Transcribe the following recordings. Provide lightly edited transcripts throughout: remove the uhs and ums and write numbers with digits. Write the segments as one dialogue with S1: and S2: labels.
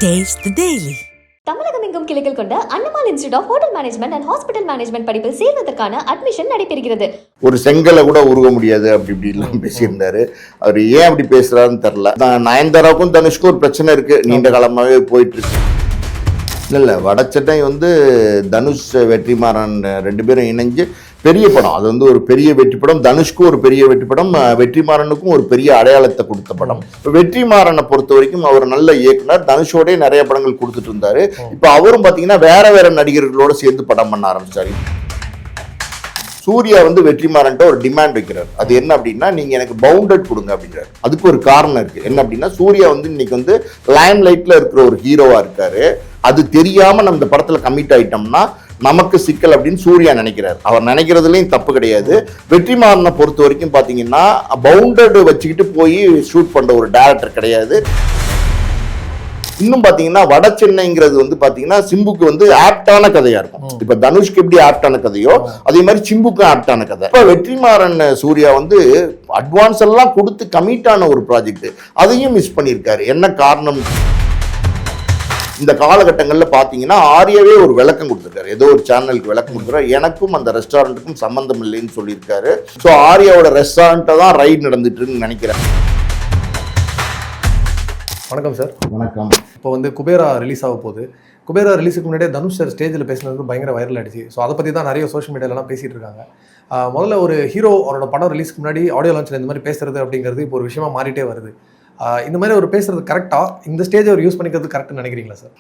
S1: Taste the Daily.
S2: தமிழகம் எங்கும் கிளைகள் கொண்ட Annamalai institute of hotel management and hospital management படிப்பில் சேர்வதற்கான அட்மிஷன் நடைபெறுகிறது.
S3: ஒரு செங்கலை கூட உருக முடியாது அப்படி இப்படிலாம் பேசியிருந்தாரு. அவர் ஏன் அப்படி பேசுறாருன்னு தெரியல. நயன்தாராவுக்கும் தனுஷ்க்கும் ஒரு பிரச்சனை இருக்கு, நீண்ட காலமாவே போயிட்டு இருக்கு. இல்லை வட சென்னை தனுஷ் வெற்றிமாறன் ரெண்டு பேரும் இணைஞ்சு பெரிய படம், அது ஒரு பெரிய வெற்றி படம். தனுஷ்க்கும் ஒரு பெரிய வெற்றி படம், வெற்றிமாறனுக்கும் ஒரு பெரிய அடையாளத்தை கொடுத்த படம். இப்போ வெற்றிமாறனை பொறுத்த வரைக்கும் அவர் நல்ல இயக்குனர், தனுஷோடய நிறைய படங்கள் கொடுத்துட்டு இருந்தாரு. இப்போ அவரும் பார்த்தீங்கன்னா வேற வேற நடிகர்களோட சேர்ந்து படம் பண்ண ஆரம்பிச்சாரு. சூர்யா வெற்றிமாறன்ட்ட ஒரு டிமாண்ட் வைக்கிறார். அது என்ன அப்படின்னா, நீங்க எனக்கு பவுண்டட் கொடுங்க அப்படின்றாரு. அதுக்கு ஒரு காரணம் இருக்கு. என்ன அப்படின்னா, சூர்யா இன்னைக்கு லைம் லைட்ல இருக்கிற ஒரு ஹீரோவா இருக்காரு. அது தெரியாம நம்ம இந்த படத்துல கமிட் ஆயிட்டோம்னா நமக்கு சிக்கல் அப்படின்னு சூர்யா நினைக்கிறார். அவர் நினைக்கிறதுலயும் தப்பு கிடையாது. வெற்றிமாறனை பொறுத்த வரைக்கும் பாத்தீங்கன்னா பவுண்டட் வச்சுக்கிட்டு போய் ஷூட் பண்ற ஒரு டைரக்டர் கிடையாது. இன்னும் பாத்தீங்கன்னா வட சென்னைங்கிறது பாத்தீங்கன்னா சிம்புக்கு ஆப்டான கதையா இருக்கும். இப்ப தனுஷ்க்கு எப்படி ஆப்டான கதையோ அதே மாதிரி சிம்புக்கும் ஆப்டான கதை. இப்ப வெற்றிமாறன் சூர்யா அட்வான்ஸ் எல்லாம் கொடுத்து கமிட் ஆன ஒரு ப்ராஜெக்ட், அதையும் மிஸ் பண்ணியிருக்காரு. என்ன காரணம்? இந்த காலகட்டங்களில் பார்த்தீங்கன்னா ஆர்யாவே ஒரு விளக்கம் கொடுத்துருக்காரு, ஏதோ ஒரு சேனலுக்கு விளக்கம் கொடுத்துருக்காரு. எனக்கும் அந்த ரெஸ்டாரண்ட்டுக்கும் சம்மந்தம் இல்லைன்னு சொல்லியிருக்காரு. ஸோ ஆர்யாவோட ரெஸ்டாரண்ட்டை தான் ரைட் நடந்துட்டு இருக்குன்னு நினைக்கிறேன்.
S4: வணக்கம் சார்.
S3: வணக்கம்.
S4: இப்போ குபேரா ரிலீஸ் ஆக போகுது. குபேரா ரிலீஸுக்கு முன்னாடியே தனுஷ் சார் ஸ்டேஜில் பேசினது பயங்கர வைரல் ஆகிடுச்சு. ஸோ அதை பற்றி தான் நிறைய சோஷியல் மீடியாலலாம் பேசிகிட்டு இருக்காங்க. முதல்ல ஒரு ஹீரோ அவரோட படம் ரிலீஸ்க்கு முன்னாடி ஆடியோ லான்ச்சில் இந்த மாதிரி பேசுறது அப்படிங்கிறது இப்போ ஒரு விஷயமா மாறிட்டே வருது. இந்த மாதிரி ஒரு பேசுறது கரெக்டா? இந்த ஸ்டேஜ் அவர் யூஸ் பண்ணிக்கிறது கரெக்ட்னு நினைக்கிறீங்களா சார்?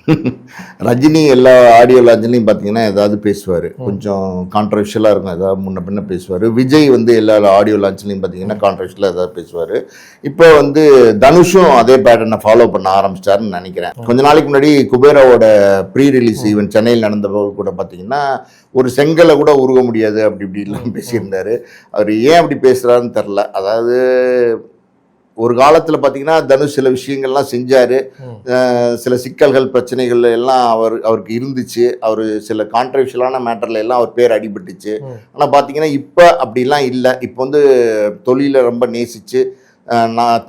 S3: ரஜினி எல்லா ஆடியோ லான்ச்லையும் பார்த்தீங்கன்னா ஏதாவது பேசுவார், கொஞ்சம் கான்ட்ரவர்ஷியலாக இருக்கும், ஏதாவது முன்ன பின்ன பேசுவார். விஜய் எல்லா ஆடியோ லான்ச்லையும் பார்த்தீங்கன்னா கான்ட்ரவர்ஷியலாக ஏதாவது பேசுவார். இப்போ தனுஷும் அதே பேட்டர்னை ஃபாலோ பண்ண ஆரம்பிச்சிட்டாருன்னு நினைக்கிறேன். கொஞ்ச நாளைக்கு முன்னாடி குபேராவோட ப்ரீ ரிலீஸ் ஈவென்ட் சென்னையில் நடந்தபோது கூட பார்த்தீங்கன்னா ஒரு செங்கலை கூட உருக முடியாது அப்படி இப்படிலாம் பேசியிருந்தாரு. அவர் ஏன் அப்படி பேசுகிறாருன்னு தெரில. அதாவது ஒரு காலத்தில் பார்த்தீங்கன்னா தனுஷ் சில விஷயங்கள்லாம் செஞ்சார், சில சிக்கல்கள் பிரச்சனைகள் எல்லாம் அவருக்கு இருந்துச்சு. அவர் சில கான்ட்ரவர்ஷியலான மேட்டர்ல எல்லாம் அவர் பேர் அடிபட்டுச்சு. ஆனால் பார்த்தீங்கன்னா இப்போ அப்படிலாம் இல்லை. இப்போ தொழிலை ரொம்ப நேசிச்சு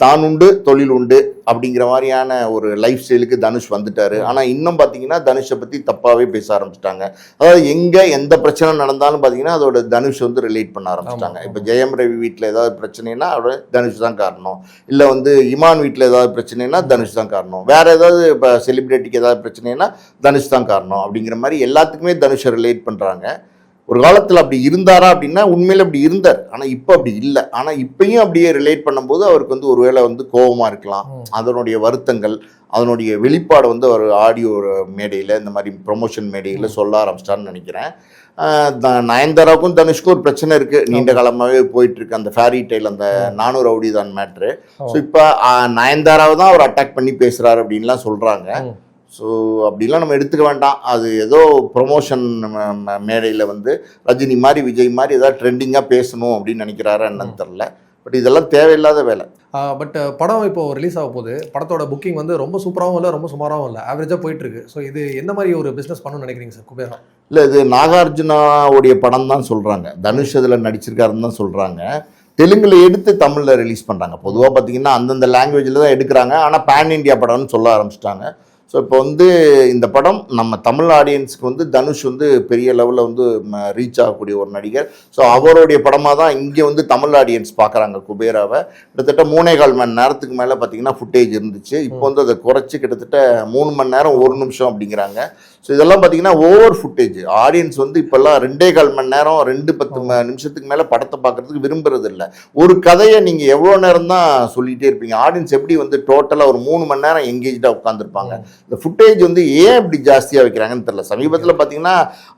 S3: தான் உண்டு தொழில் உண்டு அப்படிங்கிற மாதிரியான ஒரு லைஃப் ஸ்டைலுக்கு தனுஷ் வந்துட்டாரு. ஆனால் இன்னும் பார்த்தீங்கன்னா தனுஷை பற்றி தப்பாகவே பேச ஆரம்பிச்சிட்டாங்க. அதாவது எங்கே எந்த பிரச்சனை நடந்தாலும் பார்த்தீங்கன்னா அதோட தனுஷ் ரிலேட் பண்ண ஆரம்பிச்சிட்டாங்க. இப்போ ஜெயம் ரவி வீட்டில் ஏதாவது பிரச்சனைனா அவரோட தனுஷ் தான் காரணம், இல்லை இமான் வீட்டில் ஏதாவது பிரச்சனைனா தனுஷ் தான் காரணம், வேற ஏதாவது இப்போ செலிபிரிட்டிக்கு ஏதாவது பிரச்சனைனா தனுஷ் தான் காரணம் அப்படிங்கிற மாதிரி எல்லாத்துக்குமே தனுஷை ரிலேட் பண்ணுறாங்க. ஒரு காலத்தில் அப்படி இருந்தாரா அப்படின்னா உண்மையில அப்படி இருந்தார், ஆனால் இப்போ அப்படி இல்லை. ஆனால் இப்பயும் அப்படியே ரிலேட் பண்ணும்போது அவருக்கு ஒருவேளை கோபமாக இருக்கலாம். அதனுடைய வருத்தங்கள், அதனுடைய வெளிப்பாடு அவர் ஆடியோ மேடையில் இந்த மாதிரி ப்ரொமோஷன் மேடையில் சொல்ல ஆரம்பிச்சிட்டான்னு நினைக்கிறேன். நயன்தாராவுக்கும் தனுஷ்க்கும் ஒரு பிரச்சனை இருக்குது, நீண்ட காலமாகவே போயிட்டு இருக்கு. அந்த ஃபேரி டைல், அந்த 400 ரவுடி தான் மேட்ரு. ஸோ இப்போ நயன்தாராவை தான் அவர் அட்டாக் பண்ணி பேசுகிறாரு அப்படின்லாம் சொல்கிறாங்க. ஸோ அப்படிலாம் நம்ம எடுத்துக்க வேண்டாம். அது ஏதோ ப்ரொமோஷன் மேடையில் ரஜினி மாதிரி விஜய் மாதிரி ஏதாவது ட்ரெண்டிங்காக பேசணும் அப்படின்னு நினைக்கிறாரா என்னன்னு தெரில. பட் இதெல்லாம் தேவையில்லாத வேலை.
S4: பட் படம் இப்போ ரிலீஸ் ஆக போகுது. படத்தோட புக்கிங் ரொம்ப சூப்பராகவும் இல்லை, ரொம்ப சுமாராகவும் இல்லை, ஆவரேஜாக போயிட்டு இருக்கு. ஸோ இது எந்த மாதிரி ஒரு பிஸ்னஸ் பண்ணணும்னு நினைக்கிறீங்க சார் குபேரா?
S3: இல்லை, இது நாகார்ஜுனாவுடைய படம் தான் சொல்கிறாங்க. தனுஷ் இதில் நடிச்சிருக்காருன்னு தான் சொல்கிறாங்க. தெலுங்குல எடுத்து தமிழில் ரிலீஸ் பண்ணுறாங்க. பொதுவாக பார்த்தீங்கன்னா அந்தந்த லாங்குவேஜில் தான் எடுக்கிறாங்க. ஆனால் பேன் இண்டியா படம்னு சொல்ல ஆரம்பிச்சிட்டாங்க. ஸோ இப்போ இந்த படம் நம்ம தமிழ் ஆடியன்ஸுக்கு தனுஷ் பெரிய லெவலில் ரீச் ஆகக்கூடிய ஒரு நடிகர். ஸோ அவருடைய படமாக தான் இங்கே தமிழ் ஆடியன்ஸ் பார்க்குறாங்க குபேராவை. கிட்டத்தட்ட 3.25 மணி நேரத்துக்கு மேலே பார்த்தீங்கன்னா ஃபுட்டேஜ் இருந்துச்சு. இப்போ அதை குறைச்சி கிட்டத்தட்ட 3 மணி நேரம் 1 நிமிஷம் அப்படிங்கிறாங்க. ஸோ இதெல்லாம் பார்த்தீங்கன்னா ஓவர் ஃபுட்டேஜ். ஆடியன்ஸ் இப்போல்லாம் 2.25 மணி நேரம் 2-10 நிமிஷத்துக்கு மேலே படத்தை பார்க்குறதுக்கு விரும்புறது இல்லை. ஒரு கதையை நீங்கள் எவ்வளோ நேரம் தான் சொல்லிகிட்டே இருப்பீங்க? ஆடியன்ஸ் எப்படி டோட்டலாக ஒரு 3 மணி நேரம் எங்கேஜாக உட்காந்துருப்பாங்க. இந்த ஃபுட்டேஜ் ஏன் இப்படி ஜாஸ்தியாக வைக்கிறாங்கன்னு தெரியல. சமீபத்தில் பார்த்தீங்கன்னா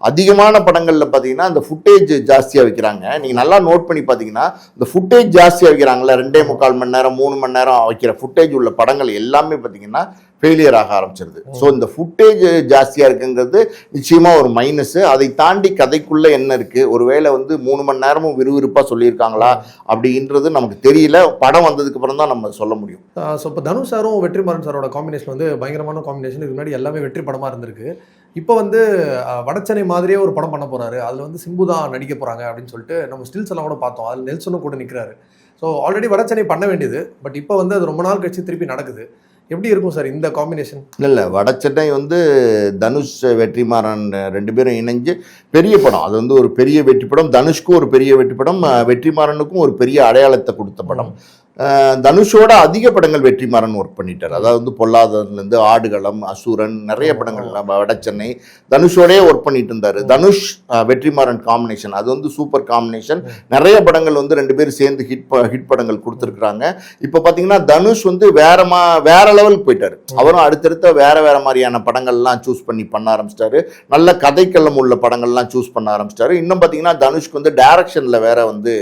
S3: அதிகமான படங்களில் பார்த்தீங்கன்னா இந்த ஃபுட்டேஜ் ஜாஸ்தியாக வைக்கிறாங்க. நீங்கள் நல்லா நோட் பண்ணி பார்த்தீங்கன்னா இந்த ஃபுட்டேஜ் ஜாஸ்தியாக வைக்கிறாங்களா, 2.25 மணி நேரம் 3 மணி நேரம் வைக்கிற ஃபுட்டேஜ் உள்ள படங்கள் எல்லாமே பார்த்தீங்கன்னா ஃபெயிலியர் ஆக ஆரம்பிச்சிருது. ஸோ இந்த ஃபுட்டேஜ் ஜாஸ்தியாக இருக்குங்கிறது நிச்சயமாக ஒரு மைனஸு. அதை தாண்டி கதைக்குள்ளே என்ன இருக்குது, ஒருவேளை 3 மணி நேரமும் விறுவிறுப்பாக சொல்லியிருக்காங்களா அப்படின்றது நமக்கு தெரியல. படம் வந்ததுக்கு அப்புறம் தான் நம்ம சொல்ல முடியும்.
S4: ஸோ இப்போ தனுஷ் சாரும் வெற்றிமாறன் சாரோட காம்பினேஷன் பயங்கரமான காம்பினேஷன். இதுக்கு முன்னாடி எல்லாமே வெற்றி படமாக இருந்திருக்கு. இப்போ வடச்சென்னை மாதிரியே ஒரு படம் பண்ண போகிறாரு. அதில் சிம்பு தான் நடிக்க போகிறாங்க அப்படின்னு சொல்லிட்டு நம்ம ஸ்டில்ஸ் எல்லாம் கூட பார்த்தோம். அதில் நெல்சனும் கூட நிற்கிறாரு. ஸோ ஆல்ரெடி வடச்சென்னை பண்ண வேண்டியது, பட் இப்போ அது ரொம்ப நாள் கழிச்சு திருப்பி நடக்குது. எப்படி இருக்கும் சார் இந்த காம்பினேஷன்?
S3: இல்லை வடச்சென்னை வந்து தனுஷ் வெற்றிமாறன் 2 பேரும் இணைஞ்சு பெரிய படம். அது வந்து ஒரு பெரிய வெற்றி படம். தனுஷ்க்கும் ஒரு பெரிய வெற்றி படம், வெற்றிமாறனுக்கும் ஒரு பெரிய அடையாளத்தை கொடுத்த படம். தனுஷோட அதிக படங்கள் வெற்றிமாறன் ஒர்க் பண்ணிட்டார். அதாவது வந்து பொல்லாததுலேருந்து ஆடுகளம், அசுரன், நிறைய படங்கள் வடச்சென்னை தனுஷோடே ஒர்க் பண்ணிட்டு இருந்தார். தனுஷ் வெற்றிமாறன் காம்பினேஷன் அது வந்து சூப்பர் காம்பினேஷன். நிறைய படங்கள் வந்து 2 பேரும் சேர்ந்து ஹிட் படங்கள் கொடுத்துருக்குறாங்க. இப்போ பார்த்தீங்கன்னா தனுஷ் வந்து வேற லெவலுக்கு போயிட்டாரு. அவரும் அடுத்தடுத்த வேற மாதிரியான படங்கள்லாம் சூஸ் பண்ண ஆரம்பிச்சிட்டாரு. நல்ல கதைக்களம் உள்ள படங்கள்லாம் சூஸ் பண்ண ஆரம்பிச்சிட்டாரு. இன்னும் பார்த்தீங்கன்னா தனுஷ்க்கு வந்து டைரக்ஷன்ல வேற வந்து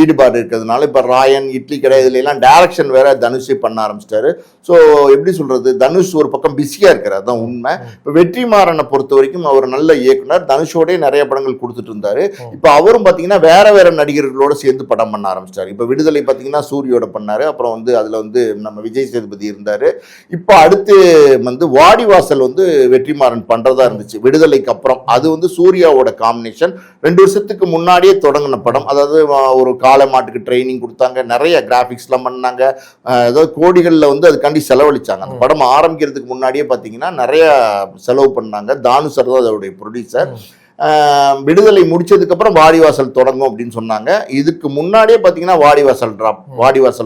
S3: ஈடுபாடு இருக்கிறதுனால இப்போ ராயன், இட்லி கடை இதுல எல்லாம் டைரக்ஷன் வேற தனுஷே பண்ண ஆரம்பிச்சிட்டாரு. ஸோ எப்படி சொல்றது, தனுஷ் ஒரு பக்கம் பிஸியா இருக்காரு, அதான் உண்மை. இப்போ வெற்றிமாறனை பொறுத்த வரைக்கும் அவர் நல்ல இயக்குனர். தனுஷோடய நிறைய படங்கள் கொடுத்துட்டு இருந்தாரு. இப்போ அவரும் பார்த்தீங்கன்னா வேற நடிகர்களோட சேர்ந்து படம் பண்ண ஆரம்பிச்சிட்டாரு. இப்போ விடுதலை பார்த்தீங்கன்னா சூரியோட பண்ணாரு. அப்புறம் வந்து அதுல வந்து நம்ம விஜய் சேதுபதி இருந்தாரு. இப்போ அடுத்து வந்து வாடிவாசல் வந்து வெற்றிமாறன் பண்றதா இருந்துச்சு விடுதலைக்கு அப்புறம். அது வந்து சூர்யாவோட காம்பினேஷன். 2 வருஷத்துக்கு முன்னாடியே தொடங்கின படம். அதாவது ஒரு காளை மாட்டுக்கு ட்ரைனிங் கொடுத்தாங்க, நிறைய கிராஃபிக்ஸ்லாம் பண்ணாங்க, ஏதாவது கோடிகளில் வந்து அதுக்காண்டி செலவழிச்சாங்க. அந்த படம் ஆரம்பிக்கிறதுக்கு முன்னாடியே பார்த்தீங்கன்னா நிறைய செலவு பண்ணாங்க. தானு சார் தான் அதோடைய ப்ரொடியூசர். விடுதலை முடிச்சதுக்கு அப்புறம் வாடிவாசல் தொடங்கும் அப்படின்னு சொன்னாங்க. இதுக்கு முன்னாடியே பார்த்தீங்கன்னா வாடிவாசல்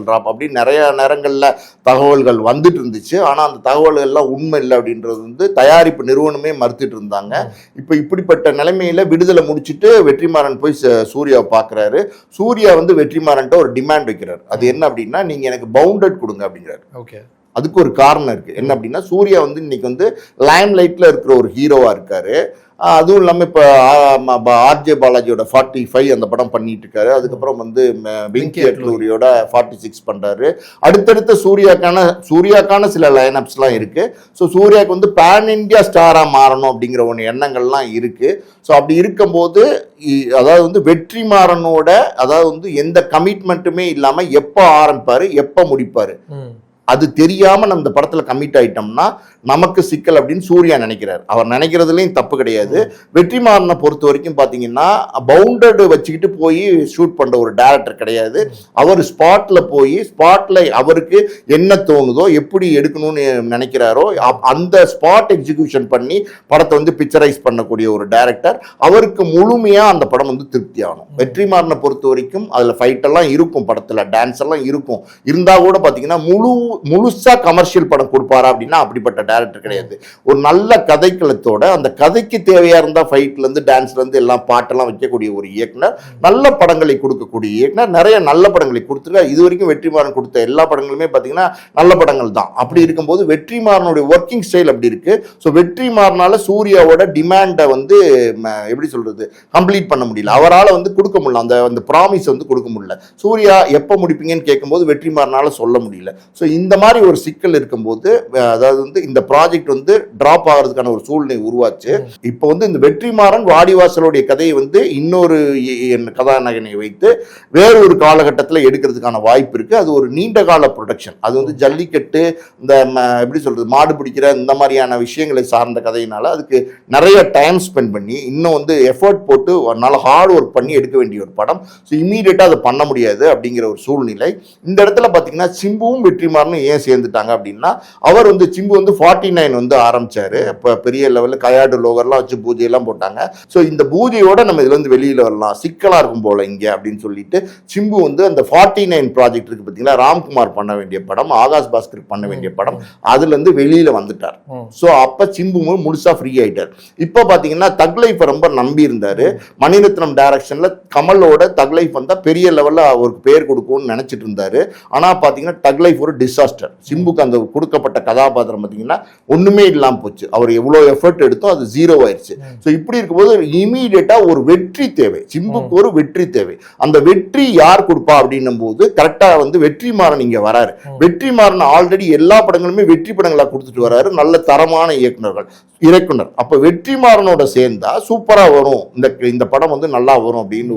S3: டிராப் அப்படின்னு நிறைய நேரங்களில் தகவல்கள் வந்துட்டு இருந்துச்சு. ஆனால் அந்த தகவல்கள் எல்லாம் உண்மை இல்லை அப்படின்றது வந்து தயாரிப்பு நிறுவனமே மறுத்துட்டு இருந்தாங்க. இப்போ இப்படிப்பட்ட நிலைமையில விடுதலை முடிச்சுட்டு வெற்றிமாறன் போய் சூர்யாவை பார்க்குறாரு. சூர்யா வந்து வெற்றிமாறன்ட்ட ஒரு டிமாண்ட் வைக்கிறார். அது என்ன அப்படின்னா, நீங்க எனக்கு பவுண்டட் கொடுங்க அப்படிங்கிறாரு.
S4: ஓகே,
S3: அதுக்கு ஒரு காரணம் இருக்கு. என்ன அப்படின்னா, சூர்யா வந்து இன்னைக்கு வந்து லைம் லைட்ல இருக்கிற ஒரு ஹீரோவா இருக்காரு. அதுவும் இல்லாமல் இப்போ ஆர்ஜே பாலாஜியோட 45 அந்த படம் பண்ணிட்டு இருக்காரு. அதுக்கப்புறம் வந்து வெங்கி அட்லூரியோட 46 பண்றாரு. அடுத்தடுத்த சூர்யாக்கான சில லைனப்ஸ்லாம் இருக்கு. ஸோ சூர்யாவுக்கு வந்து பேன் இண்டியா ஸ்டாரா மாறணும் அப்படிங்கிற ஒன்று எண்ணங்கள்லாம் இருக்கு. ஸோ அப்படி இருக்கும்போது அதாவது வந்து வெற்றிமாறனோட அதாவது வந்து எந்த கமிட்மெண்ட்டுமே இல்லாமல் எப்போ ஆரம்பிப்பாரு எப்போ முடிப்பாரு அது தெரியாம நம்ம இந்த படத்துல கமிட் ஆயிட்டோம்னா நமக்கு சிக்கல் அப்படின்னு சூர்யா நினைக்கிறார். அவர் நினைக்கிறதுலயும் தப்பு கிடையாது. வெற்றிமாறனை பொறுத்த வரைக்கும் பாத்தீங்கன்னா பவுண்டட் வச்சுக்கிட்டு போய் ஷூட் பண்ற ஒரு டைரக்டர் கிடையாது. அவர் ஸ்பாட்ல அவருக்கு என்ன தோணுதோ, எப்படி எடுக்கணும்னு நினைக்கிறாரோ அந்த ஸ்பாட் எக்ஸிகியூஷன் பண்ணி படத்தை வந்து பிக்சரைஸ் பண்ணக்கூடிய ஒரு டைரக்டர். அவருக்கு முழுமையா அந்த படம் வந்து திருப்தி ஆகணும். வெற்றிமாறனை பொறுத்த வரைக்கும் அதுல ஃபைட் எல்லாம் இருக்கும், படத்துல டான்ஸ் எல்லாம் இருக்கும். இருந்தா கூட பாத்தீங்கன்னா முழுசா கமர்ஷியல் படம் கொடுப்பாரா அப்படின்னா அப்படிப்பட்ட டைரக்டர் கிடையாது. ஒரு நல்ல கதைக்களத்தோட அந்த கதைக்கு தேவையா இருந்தா ஃபைட்ல இருந்து டான்ஸ்ல இருந்து எல்லாம் பாட்டெல்லாம் வைக்கக்கூடிய ஒரு இயக்குனர், நல்ல படங்களை கொடுக்கக்கூடிய இயக்குனர். நிறைய நல்ல படங்களை கொடுத்துருக்காரு. இது வரைக்கும் வெற்றிமாறன் கொடுத்த எல்லா படங்களுமே பாத்தீங்கன்னா நல்ல படங்கள் தான். அப்படி இருக்கும்போது வெற்றிமாறனுடைய ஒர்க்கிங் ஸ்டைல் அப்படி இருக்கு. ஸோ வெற்றிமாறனால சூர்யாவோட டிமாண்டை வந்து எப்படி சொல்றது கம்ப்ளீட் பண்ண முடியல. அவரால் வந்து கொடுக்க முடியல, அந்த ப்ராமிஸ் வந்து கொடுக்க முடியல. சூர்யா எப்போ முடிப்பீங்கன்னு கேட்கும்போது வெற்றிமாறனால சொல்ல முடியல. ஸோ இந்த மாதிரி ஒரு சிக்கல் இருக்கும்போது அதாவது வந்து இந்த ப்ராஜெக்ட் வந்து டிராப் ஆகிறதுக்கான ஒரு சூழ்நிலை உருவாச்சு. இப்போ வந்து இந்த வெற்றிமாறன் வாடிவாசலுடைய கதையை வந்து இன்னொரு கதாநாயகனை வைத்து வேறொரு காலகட்டத்தில் எடுக்கிறதுக்கான வாய்ப்பு இருக்கு. அது ஒரு நீண்ட கால ப்ரொடக்ஷன். அது வந்து ஜல்லிக்கட்டு, இந்த எப்படி சொல்றது மாடு பிடிக்கிற இந்த மாதிரியான விஷயங்களை சார்ந்த கதையினால அதுக்கு நிறைய டைம் ஸ்பெண்ட் பண்ணி இன்னும் வந்து எஃபர்ட் போட்டு நல்ல ஹார்ட் ஒர்க் பண்ணி எடுக்க வேண்டிய ஒரு படம். ஸோ இமீடியட்டா அதை பண்ண முடியாது அப்படிங்கிற ஒரு சூழ்நிலை. இந்த இடத்துல பார்த்தீங்கன்னா சிம்புவும் வெற்றிமாறனும் ஏன் சேர்ந்துட்டாங்க அப்படின்னா, அவர் வந்து சிம்பு வந்து 49 வந்து ஆரம்பிச்சாரு. இப்போ பெரிய லெவலில் கயாடு லோகர்லாம் வச்சு பூஜையெல்லாம் போட்டாங்க. ஸோ இந்த பூஜையோட நம்ம இதுல இருந்து வெளியில வரலாம், சிக்கலா இருக்கும் போல இங்க அப்படின்னு சொல்லிட்டு சிம்பு வந்து அந்த 49 ப்ராஜெக்ட் இருக்கு பார்த்தீங்களா, ராம்குமார் பண்ண வேண்டிய படம், ஆகாஷ் பாஸ்கர் பண்ண வேண்டிய படம், அதுல இருந்து வெளியில வந்துட்டார். ஸோ அப்ப சிம்பு முழுசா ஃப்ரீ ஆயிட்டார். இப்போ பாத்தீங்கன்னா தக் லைஃப் ரொம்ப நம்பி இருந்தாரு. மணிரத்னம் டைரக்ஷன்ல கமலோட தக் லைஃப் வந்தா பெரிய லெவல்ல அவருக்கு பேர் கொடுக்கும்னு நினைச்சிட்டு இருந்தாரு. ஆனா பாத்தீங்கன்னா தக் லைஃப் ஒரு டிசாஸ்டர். சிம்புக்கு அந்த கொடுக்கப்பட்ட கதாபாத்திரம் பார்த்தீங்கன்னா ஒண்ணுமே இல்லாமல் போச்சு. அவர் எவ்வளோ எஃபர்ட் எடுத்தோ அது ஜீரோ ஆயிடுச்சு. ஸோ இப்படி இருக்கும்போது இமீடியட்டா ஒரு வெற்றி தேவை, சிம்புக்கு ஒரு வெற்றி தேவை. அந்த வெற்றி யார் கொடுப்பா அப்படின்னும் போது கரெக்டா வந்து வெற்றிமாறன் இங்க வராரு. வெற்றிமாறன் ஆல்ரெடி எல்லா படங்களுமே வெற்றி படங்களா கொடுத்துட்டு வராரு, நல்ல தரமான இயக்குனர். அப்ப வெற்றிமாறனோட சேர்ந்தா சூப்பரா வரும், இந்த படம் வந்து நல்லா வரும் அப்படின்னு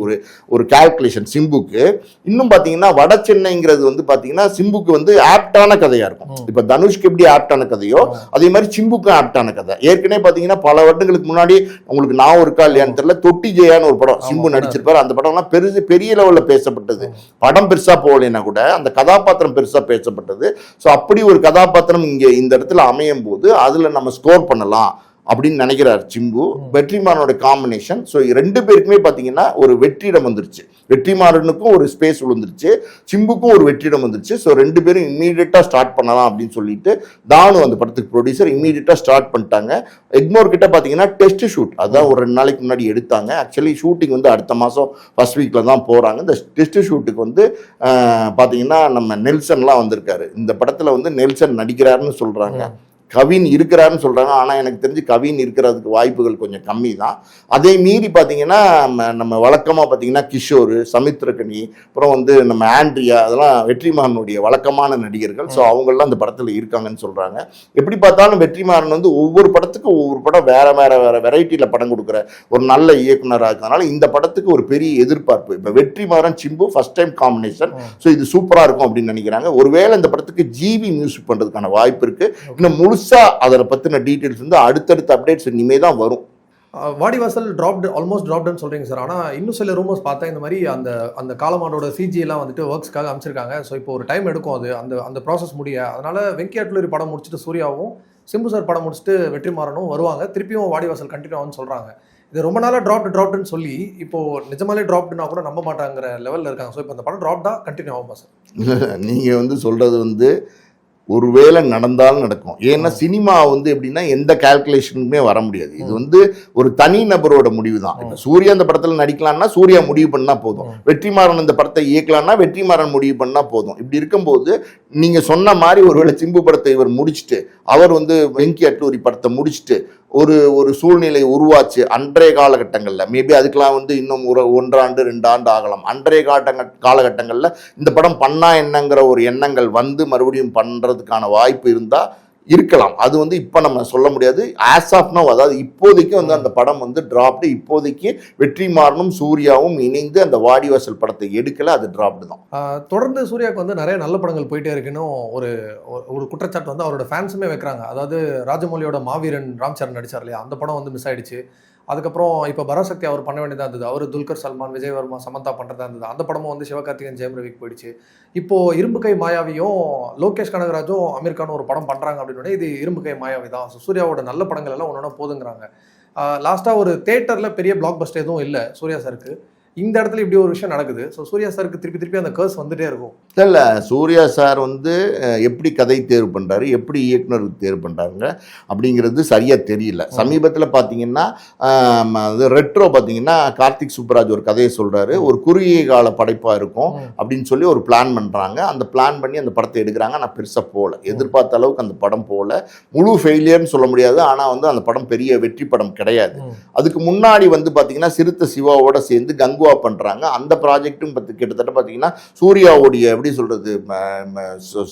S3: ஒரு கால்குலேஷன் சிம்புக்கு. இன்னும் பாத்தீங்கன்னா வட சென்னைங்கிறது வந்து பாத்தீங்கன்னா சிம்புக்கு வந்து ஆப்டா ஆப்டான கதையா இருக்கும். இப்ப தனுஷ்க்கு எப்படி ஆப்டான கதையோ அதே மாதிரி சிம்புக்கும் ஆப்டான கதை. ஏற்கனவே பாத்தீங்கன்னா பல வருடங்களுக்கு முன்னாடி உங்களுக்கு நான் இருக்கா இல்லையான்னு தெரியல, தொட்டி ஜெயான்னு ஒரு படம் சிம்பு நடிச்சிருப்பாரு. அந்த படம்லாம் பெரிய லெவல்ல பேசப்பட்டது. படம் பெருசா போகலைன்னா கூட அந்த கதாபாத்திரம் பெருசா பேசப்பட்டது. ஸோ அப்படி ஒரு கதாபாத்திரம் இங்க இந்த இடத்துல அமையும் போது அதுல நம்ம ஸ்கோர் பண்ணலாம் அப்படின்னு நினைக்கிறார் சிம்பு. வெற்றிமாறனோட காம்பினேஷன். ஸோ 2 பேருக்குமே பார்த்தீங்கன்னா ஒரு வெற்றிடம் வந்துருச்சு. வெற்றிமாறனுக்கும் ஒரு ஸ்பேஸ் விழுந்துருச்சு, சிம்புக்கும் ஒரு வெற்றிடம் வந்துருச்சு. ஸோ 2 பேரும் இம்மீடியட்டாக ஸ்டார்ட் பண்ணலாம் அப்படின்னு சொல்லிட்டு தானு அந்த படத்துக்கு ப்ரொடியூசர் இம்மீடியட்டாக ஸ்டார்ட் பண்ணிட்டாங்க. எக்மோர் கிட்ட பார்த்தீங்கன்னா டெஸ்ட் ஷூட் அதான் ஒரு 2 நாளைக்கு முன்னாடி எடுத்தாங்க. ஆக்சுவலி ஷூட்டிங் வந்து அடுத்த மாதம் ஃபர்ஸ்ட் வீக்ல தான் போகிறாங்க. இந்த டெஸ்ட் ஷூட்டுக்கு வந்து பார்த்தீங்கன்னா நம்ம நெல்சன்லாம் வந்திருக்காரு. இந்த படத்தில் வந்து நெல்சன் நடிக்கிறாருன்னு சொல்கிறாங்க, கவின் இருக்கிறாருன்னு சொல்கிறாங்க. ஆனால் எனக்கு தெரிஞ்சு கவின் இருக்கிறதுக்கு வாய்ப்புகள் கொஞ்சம் கம்மி தான். அதே மீறி பார்த்தீங்கன்னா நம்ம வழக்கமாக பார்த்தீங்கன்னா கிஷோர், சமுத்திரக்கனி, அப்புறம் வந்து நம்ம ஆண்ட்ரியா, அதெல்லாம் வெற்றிமாறனுடைய வழக்கமான நடிகர்கள். ஸோ அவங்கெல்லாம் அந்த படத்தில் இருக்காங்கன்னு சொல்கிறாங்க. எப்படி பார்த்தாலும் வெற்றிமாறன் வந்து ஒவ்வொரு படத்துக்கும் ஒவ்வொரு படம் வேற வெரைட்டியில் படம் கொடுக்குற ஒரு நல்ல இயக்குனராக இருக்கிறதுனால இந்த படத்துக்கு ஒரு பெரிய எதிர்பார்ப்பு. இப்போ Vetrimaaran Simbu first time combination. So இது சூப்பராக இருக்கும் அப்படின்னு நினைக்கிறாங்க. ஒருவேளை இந்த படத்துக்கு ஜிவி மியூசிக் பண்ணுறதுக்கான வாய்ப்பு இருக்குது. இன்னும் அதை பத்தின டீடைல்ஸ் வந்து அடுத்தடுத்த அப்டேட்ஸ் இனிமே தான் வரும்.
S4: வாடிவாசல் ஆல்மோஸ்ட் ட்ராப்டுன்னு சொல்றீங்க சார். ஆனால் இன்னும் சில ரூமர்ஸ் பார்த்தா இந்த மாதிரி அந்த காலமானோட சிஜி எல்லாம் வந்துட்டு ஒர்க்ஸ்க்காக அமைச்சிருக்காங்க. ஸோ இப்போ ஒரு டைம் எடுக்கும் அது அந்த ப்ராசஸ் முடிய. அதனால வெங்கி அட்லூரி படம் முடிச்சுட்டு சூர்யாவும், சிம்பு சார் படம் முடிச்சுட்டு வெற்றிமாறனும் வருவாங்க. திருப்பியும் வாடிவாசல் கண்டினியூ ஆகும்னு சொல்றாங்க. இது ரொம்ப நாளாக ட்ராப்டுன்னு சொல்லி இப்போ நிஜமாலே ட்ராப்டுனா கூட நம்ப மாட்டாங்கிற லெவலில் இருக்காங்க. ஸோ இப்போ அந்த படம் ட்ராப்டா கண்டினியூ ஆகுமா சார்?
S3: நீங்கள் வந்து சொல்றது வந்து ஒருவேளை நடந்தாலும் நடக்கும். ஏன்னா சினிமா வந்து எப்படின்னா எந்த கால்குலேஷனுக்குமே வர முடியாது. இது வந்து ஒரு தனி நபரோட முடிவு தான். இப்போ சூர்யா இந்த படத்தில் நடிக்கலாம்னா சூர்யா முடிவு பண்ணா போதும், வெற்றிமாறன் இந்த படத்தை இயக்கலாம்னா வெற்றிமாறன் முடிவு பண்ணா போதும். இப்படி இருக்கும்போது நீங்க சொன்ன மாதிரி ஒருவேளை சிம்பு படத்தை இவர் முடிச்சுட்டு அவர் வந்து வெங்கி அட்லூரி படத்தை முடிச்சுட்டு ஒரு சூழ்நிலை உருவாச்சு அன்றைய காலகட்டங்களில். மேபி அதுக்கெல்லாம் வந்து இன்னும் 1 ஆண்டு 2 ஆண்டு ஆகலாம். அன்றைய காலகட்டங்களில் இந்த படம் பண்ணா என்னங்கிற ஒரு எண்ணங்கள் வந்து மறுபடியும் பண்ணுறதுக்கான வாய்ப்பு இருந்தால் இருக்கலாம். அது வந்து இப்போ நம்ம சொல்ல முடியாது. ஆஸ் ஆஃப் நவ், அதாவது இப்போதைக்கு வந்து அந்த படம் வந்து டிராப்டு. இப்போதைக்கு வெற்றிமாறனும் சூர்யாவும் இணைந்து அந்த வாடிவாசல் படத்தை எடுக்கல, அது டிராப்டு தான்.
S4: தொடர்ந்து சூர்யாவுக்கு வந்து நிறைய நல்ல படங்கள் போயிட்டே இருக்குன்னு ஒரு குற்றச்சாட்டு வந்து அவரோட ஃபேன்ஸுமே வைக்கிறாங்க. அதாவது ராஜமௌலியோட மாவீரன் ராம் சரண் நடிச்சார் இல்லையா, அந்த படம் வந்து மிஸ் ஆயிடுச்சு. அதுக்கப்புறம் இப்போ பராசக்தி அவர் பண்ண வேண்டியதாக இருந்தது. அவர் துல்கர் சல்மான், விஜய் வர்மா, சமந்தா பண்ணுறதா இருந்தது. அந்த படமும் வந்து சிவகார்த்திகேயன், ஜெயம் ரவிக்கு போயிடுச்சு. இப்போ இரும்பு கை மாயாவியும் லோகேஷ் கனகராஜும் அமீர் கானும் ஒரு படம் பண்ணுறாங்க அப்படின்னு இது இரும்பு கை மாயாவி தான். ஸோ சூர்யாவோட நல்ல படங்கள் எல்லாம் ஒன்று போதுங்கிறாங்க. லாஸ்ட்டாக ஒரு தேட்டரில் பெரிய பிளாக் பஸ்டர் எதுவும் இல்லை சூர்யா சாருக்கு. இந்த இடத்துல இப்படி ஒரு விஷயம் நடக்குது. ஸோ சூர்யா சாருக்கு திருப்பி அந்த கர்ஸ் வந்துட்டே இருக்கும்.
S3: இல்லை, சூர்யா சார் வந்து எப்படி கதை தேர்வு பண்ணுறாரு, எப்படி இயக்குனருக்கு தேர்வு பண்ணுறாங்க அப்படிங்கிறது சரியாக தெரியல. சமீபத்தில் பார்த்தீங்கன்னா ரெட்ரோ பார்த்தீங்கன்னா கார்த்திக் சுப்பராஜ் ஒரு கதையை சொல்கிறாரு. ஒரு குறுகிய கால படைப்பாக இருக்கும் அப்படின்னு சொல்லி ஒரு பிளான் பண்ணுறாங்க. அந்த பிளான் பண்ணி அந்த படத்தை எடுக்கிறாங்க. நான் பெருசாக போகல, எதிர்பார்த்த அளவுக்கு அந்த படம் போகல. முழு ஃபெயிலியர்னு சொல்ல முடியாது, ஆனால் வந்து அந்த படம் பெரிய வெற்றி படம் கிடையாது. அதுக்கு முன்னாடி வந்து பார்த்தீங்கன்னா சிறுத்தை சிவாவோட சேர்ந்து கங்குவா பண்றாங்க. அந்த ப்ராஜெக்டும் கிட்டத்தட்ட பார்த்தீங்கன்னா சூர்யாவுடைய எப்படி சொல்றது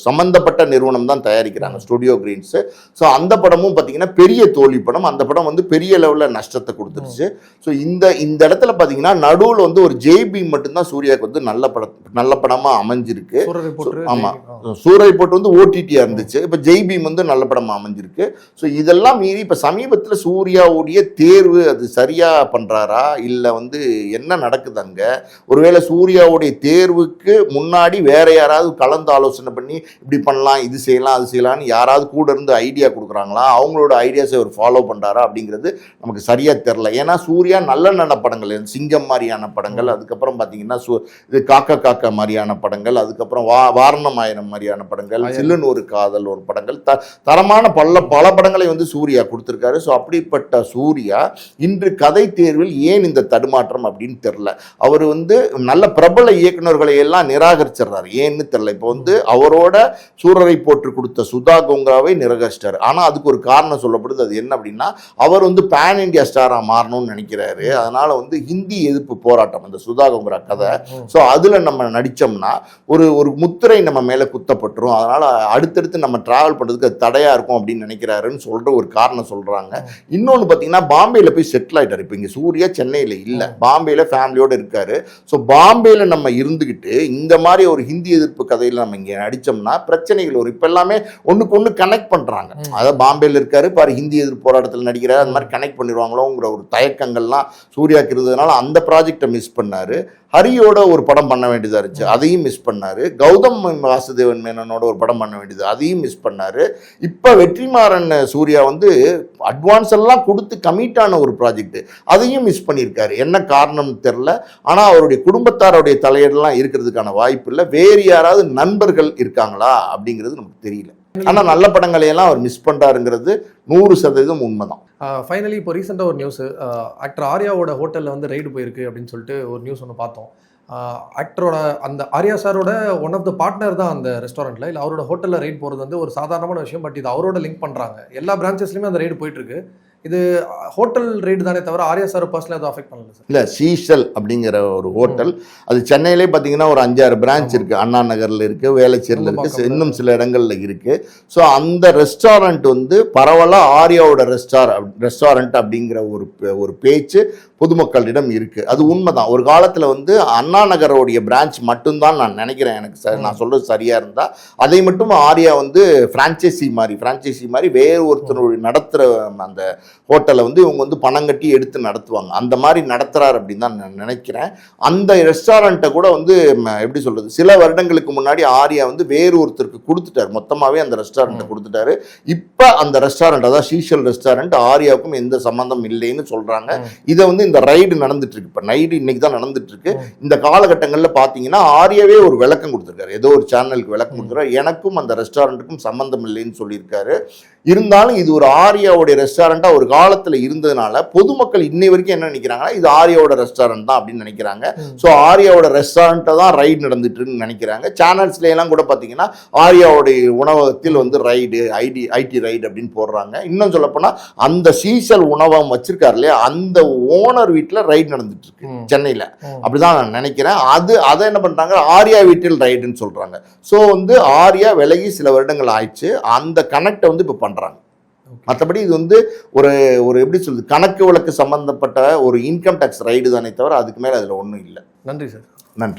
S3: சம்பந்தப்பட்ட நிறுவனம் தான் தயாரிக்கிறாங்க, ஸ்டுடியோ கிரீன்ஸ். ஸோ அந்த படமும் பார்த்தீங்கன்னா பெரிய தோல்வி படம். அந்த படம் வந்து பெரிய லெவலில் நஷ்டத்தை கொடுத்துருச்சு. ஸோ இந்த இடத்துல பார்த்தீங்கன்னா நடுவில் வந்து ஒரு ஜெய்பி மட்டும்தான் சூர்யாவுக்கு வந்து நல்ல படமா அமைஞ்சிருக்கு. ஆமா, சூரை போட்டு வந்து ஓடிடியா இருந்துச்சு. இப்போ ஜெய்பீம் வந்து நல்ல படமா அமைஞ்சிருக்கு. ஸோ இதெல்லாம் மீறி இப்போ சமீபத்தில் சூர்யாவுடைய தேர்வு அது சரியா பண்றாரா இல்லை வந்து என்ன நடக்குது அங்க? ஒருவேளை சூர்யாவுடைய தேர்வுக்கு முன்னாடி வேற யாராவது கலந்து ஆலோசனை பண்ணி இப்படி பண்ணலாம், இது செய்யலாம், அது செய்யலாம்னு யாராவது கூட இருந்து ஐடியா கொடுக்குறாங்களா, அவங்களோட ஐடியாஸை அவர் ஃபாலோ பண்றாரா அப்படிங்கிறது நமக்கு சரியா தெரியல. ஏன்னா சூர்யா நல்ல படங்கள், சிங்கம் மாதிரியான படங்கள், அதுக்கப்புறம் பார்த்தீங்கன்னா இது காக்கா மாதிரியான படங்கள், அதுக்கப்புறம் வாரணமாயிரம் மாதிரியான படங்கள், சில்லுன்னு ஒரு காதல் ஒரு படங்கள், தரமான பல படங்களை வந்து சூர்யா கொடுத்திருக்காரு. ஸோ அப்படிப்பட்ட சூர்யா இன்று கதை தேர்வில் ஏன் இந்த தடுமாற்றம் அப்படின்னு தெரியல. அவர் வந்து நல்ல பிரபல இயக்குநர்களை எல்லாம் நிராகரிச்சிடறாரு, ஏன்னு தெரியல. இப்போ வந்து அவரோட சூரரை போட்டு கொடுத்த சுதா கோங்காவை நிராகரிச்சிட்டாரு. ஆனா அதுக்கு ஒரு காரணம் சொல்லப்படுது. அது என்ன அப்படின்னா அவர் வந்து பேன் இண்டியா ஸ்டாரா மாறணும்னு நினைக்கிறாரு. அதனால வந்து ஹிந்தி எதிர்ப்பு போராட்டம் அந்த சுதா கோங்கரா கதை. ஸோ அதுல நம்ம நடிச்சோம்னா ஒரு முத்திரை நம்ம மேல குத்தப்பட்டுரும். அதனால அடுத்தடுத்து நம்ம டிராவல் பண்றதுக்கு அது தடையா இருக்கும் அப்படின்னு நினைக்கிறாருன்னு சொல்ற ஒரு காரணம் சொல்றாங்க. இன்னொன்னு பாத்தீங்கன்னா பாம்பேல போய் செட்டில் ஆயிட்டாரு. இப்போ இங்க சூர்யா சென்னையில இல்ல, பாம்பேல ஃபேமிலி ஃபேமிலியோடு இருக்காரு. ஸோ பாம்பேல நம்ம இருந்துக்கிட்டு இந்த மாதிரி ஒரு ஹிந்தி எதிர்ப்பு கதையில் நம்ம இங்கே நடித்தோம்னா பிரச்சனைகள் வரும். இப்போ எல்லாமே ஒன்றுக்கு ஒன்று கனெக்ட் பண்ணுறாங்க. அதாவது பாம்பேல இருக்காரு பாரு, ஹிந்தி எதிர்ப்பு போராட்டத்தில் நடிக்கிறார், அந்த மாதிரி கனெக்ட் பண்ணிடுவாங்களோங்கிற ஒரு தயக்கங்கள்லாம் சூர்யாவுக்கு இருந்ததுனால அந்த ப்ராஜெக்டை மிஸ் பண்ணாரு. ஹரியோட ஒரு படம் பண்ண வேண்டியதாக இருந்துச்சு, அதையும் மிஸ் பண்ணாரு. கௌதம் வாசுதேவன் மேனனோட ஒரு படம் பண்ண வேண்டியது, அதையும் மிஸ் பண்ணாரு. இப்போ வெற்றிமாறன் சூர்யா வந்து அட்வான்ஸ் எல்லாம் கொடுத்து கமிட் ஆன ஒரு ப்ராஜெக்ட், அதையும் மிஸ் பண்ணியிருக்காரு. என்ன காரணம்னு தெரில. ஆனால் அவருடைய குடும்பத்தாருடைய தலையீடெல்லாம் இருக்கிறதுக்கான வாய்ப்பு இல்லை. வேறு யாராவது நண்பர்கள் இருக்காங்களா அப்படிங்கிறது நமக்கு தெரியல. ஆனால் நல்ல படங்களையெல்லாம் அவர் மிஸ் பண்ணுறாருங்கிறது 100% உண்மைதான்.
S4: ஃபைனலி இப்போ ரீசெண்டாக ஒரு நியூஸ், ஆக்டர் ஆர்யாவோட ஹோட்டலில் வந்து ரைடு போயிருக்கு அப்படின்னு சொல்லிட்டு ஒரு நியூஸ் ஒன்று பார்த்தோம். ஆக்டரோட அந்த ஆர்யா சாரோட ஒன் ஆஃப் த பார்ட்னர் தான் அந்த ரெஸ்டாரண்ட்டில், இல்லை அவரோட ஹோட்டலில் ரைடு போகிறது வந்து ஒரு சாதாரணமான விஷயம். பட் இது அவரோட லிங்க் பண்ணுறாங்க. எல்லா பிரான்ச்சஸ்லையுமே அந்த ரைடு போயிட்டுருக்கு. இது ஹோட்டல் ரைடு தானே தவிர ஆர்யா சார் பர்சனலாக எதுவும் அஃபெக்ட் பண்ணல சார்?
S3: இல்லை, சீஷல் அப்படிங்கிற ஒரு ஹோட்டல், அது சென்னையிலே பார்த்தீங்கன்னா ஒரு 5-6 பிரான்ச் இருக்குது. அண்ணா நகரில் இருக்குது, வேளச்சேரியில் இருக்குது, இன்னும் சில இடங்களில் இருக்குது. ஸோ அந்த ரெஸ்டாரண்ட் வந்து பரவலாக ஆர்யாவோட ரெஸ்டாரண்ட் அப்படிங்கிற ஒரு பேச்சு பொதுமக்களிடம் இருக்குது. அது உண்மைதான். ஒரு காலத்தில் வந்து அண்ணா நகரோடைய பிரான்ச் மட்டும்தான் நான் நினைக்கிறேன், எனக்கு நான் சொல்கிறது சரியாக இருந்தால். அதை மட்டும் ஆர்யா வந்து ஃப்ரான்ச்சைசி மாதிரி வேறு ஒருத்தருடைய நடத்துகிற அந்த ஹோட்டலை வந்து இவங்க வந்து பணம் கட்டி எடுத்து நடத்துவாங்க. அந்த மாதிரி நடத்துகிறார் அப்படின்னு தான் நான் நினைக்கிறேன். அந்த ரெஸ்டாரண்ட்டை கூட வந்து எப்படி சொல்கிறது, சில வருடங்களுக்கு முன்னாடி ஆர்யா வந்து வேறு ஒருத்தருக்கு கொடுத்துட்டார், மொத்தமாகவே அந்த ரெஸ்டாரண்ட்டை கொடுத்துட்டாரு. இப்போ அந்த ரெஸ்டாரண்ட், அதாவது சீஷல் ரெஸ்டாரண்ட், ஆர்யாவுக்கும் எந்த சம்மந்தம் இல்லைன்னு சொல்கிறாங்க. இதை வந்து இந்த ரைடு நடந்துட்டு இருக்கு, இப்போ நைட்டு இன்னைக்கு தான் நடந்துட்டு இருக்கு. இந்த காலகட்டங்களில் பார்த்தீங்கன்னா ஆர்யாவே ஒரு விளக்கம் கொடுத்துருக்காரு, ஏதோ ஒரு சேனலுக்கு விளக்கம் கொடுத்துருக்காரு, எனக்கும் அந்த ரெஸ்டாரண்ட்டுக்கும் சம்மந்தம் இல்லைன்னு சொல்லியிருக்காரு. இருந்தாலும் இது ஒரு ஆர்யாவுடைய ரெஸ்டாரண்ட்டாக ஒரு காலத்தில் இருந்ததுனால பொதுமக்கள் இன்னை வரைக்கும் என்ன நினைக்கிறாங்கன்னா இது ஆர்யாவோட ரெஸ்டாரண்ட் தான் அப்படின்னு நினைக்கிறாங்க. ஸோ ஆர்யாவோட ரெஸ்டாரண்ட்டை தான் ரைடு நடந்துட்டு இருக்குன்னு நினைக்கிறாங்க. சேனல்ஸ்ல எல்லாம் கூட பார்த்தீங்கன்னா ஆர்யாவுடைய உணவகத்தில் வந்து ரைடு, ஐடி ரைடு அப்படின்னு போடுறாங்க. இன்னும் சொல்லப்போனால் அந்த சீசல் உணவகம் வச்சிருக்காரு இல்லையா, அந்த ஓனர் வீட்டில் ரைடு நடந்துட்டு இருக்கு சென்னையில், அப்படிதான் நான் நினைக்கிறேன். அதை என்ன பண்றாங்க, ஆர்யா வீட்டில் ரைடுன்னு சொல்றாங்க. ஸோ வந்து ஆர்யா விலகி சில வருடங்கள் ஆயிடுச்சு, அந்த கனெக்டை வந்து இப்போ பண்றாங்க. மற்றபடி இது வந்து ஒரு எப்படி சொல்றது, கணக்கு வழக்கு சம்பந்தப்பட்ட ஒரு இன்கம் டேக்ஸ் ரைடு தானே தவிர அதுக்கு மேலே அதில் ஒன்றும் இல்லை.
S4: நன்றி சார்.
S3: நன்றி.